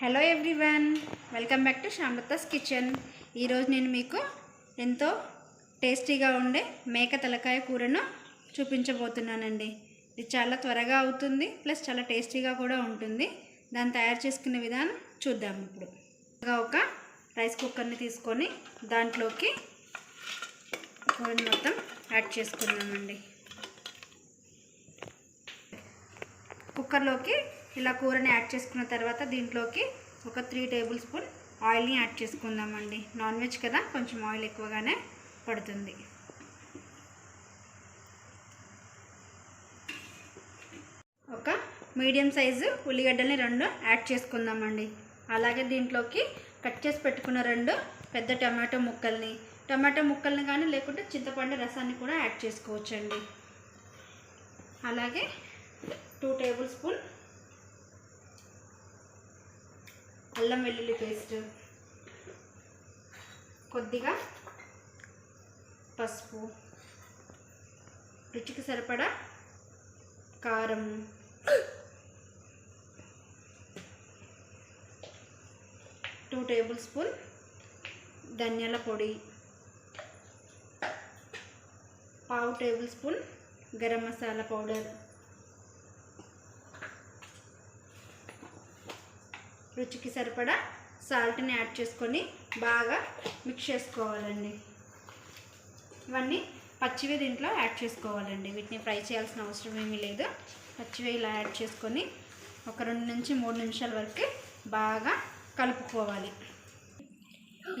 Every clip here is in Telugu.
Hello everyone, welcome back to Shyamalata's kitchen. ఈరోజు నేను మీకు ఎంతో టేస్టీగా ఉండే మేక తలకాయ కూరను చూపించబోతున్నానండి. ఇది చాలా త్వరగా అవుతుంది, ప్లస్ చాలా టేస్టీగా కూడా ఉంటుంది. దాన్ని తయారు చేసుకునే విధానం చూద్దాం. ఇప్పుడు ఒక రైస్ కుక్కర్ని తీసుకొని దాంట్లోకి కూరని మొత్తం యాడ్ చేసుకున్నామండి. కుక్కర్లోకి ఇలా కూరని యాడ్ చేసుకున్న తర్వాత దీంట్లోకి ఒక 3 టేబుల్ స్పూన్ ఆయిల్ని యాడ్ చేసుకుందామండి. నాన్ వెజ్ కదా, కొంచెం ఆయిల్ ఎక్కువగానే పడుతుంది. ఒక మీడియం సైజు ఉల్లిగడ్డల్ని 2 యాడ్ చేసుకుందామండి. అలాగే దీంట్లోకి కట్ చేసి పెట్టుకున్న 2 పెద్ద టమాటో ముక్కల్ని కానీ లేకుంటే చింతపండు రసాన్ని కూడా యాడ్ చేసుకోవచ్చండి. అలాగే 2 టేబుల్ స్పూన్ అల్లం వెల్లుల్లి పేస్ట్, కొద్దిగా పసుపు, రుచికి సరిపడా కారం, 2 టేబుల్ స్పూన్ ధనియాల పొడి, 1/2 table spoon garam masala powder, రుచికి సరిపడా సాల్ట్ని యాడ్ చేసుకొని బాగా మిక్స్ చేసుకోవాలండి. ఇవన్నీ పచ్చివి దీంట్లో యాడ్ చేసుకోవాలండి. వీటిని ఫ్రై చేయాల్సిన అవసరం ఏమీ లేదు. పచ్చివి ఇలా యాడ్ చేసుకొని ఒక 2 నుంచి 3 నిమిషాల వరకు బాగా కలుపుకోవాలి.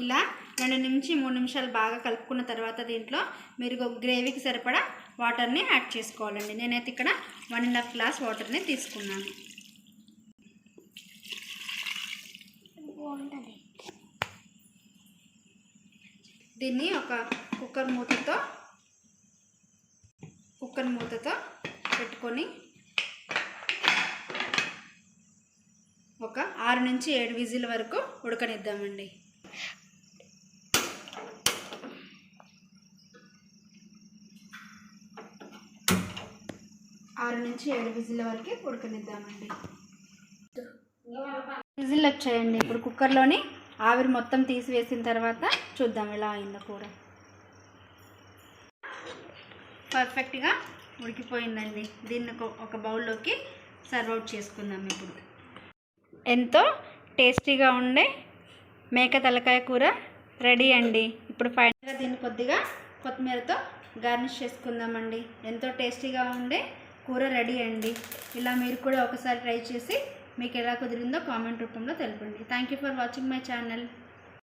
ఇలా 2 నుంచి 3 నిమిషాలు బాగా కలుపుకున్న తర్వాత దీంట్లో మీరు గ్రేవీకి సరిపడా వాటర్ని యాడ్ చేసుకోవాలండి. నేనైతే ఇక్కడ 1.5 గ్లాస్ వాటర్ని తీసుకున్నాను. దీన్ని ఒక కుక్కర్ మూతతో పెట్టుకొని ఒక 6 నుంచి 7 విజిల్ వరకు ఉడకనిద్దామండి. 6 నుంచి 7 విజిల్ వరకు ఉడకనిద్దామండి. విజిల్ వచ్చాయండి. ఇప్పుడు కుక్కర్లోని ఆవిరి మొత్తం తీసివేసిన తర్వాత చూద్దాం ఎలా అయిందో కూర. పర్ఫెక్ట్గా ఉడికిపోయిందండి. దీన్ని ఒక బౌల్లోకి సర్వ్ అవుట్ చేసుకుందాం. ఇప్పుడు ఎంతో టేస్టీగా ఉండే మేక తలకాయ కూర రెడీ అండి. ఇప్పుడు ఫైనల్గా దీన్ని కొద్దిగా కొత్తిమీరతో గార్నిష్ చేసుకుందామండి. ఎంతో టేస్టీగా ఉండే కూర రెడీ అండి. ఇలా మీరు కూడా ఒకసారి ట్రై చేసి మీకు ఎలా కుదిరిందో కామెంట్ రూపంలో తెలపండి. Thank you for watching my channel.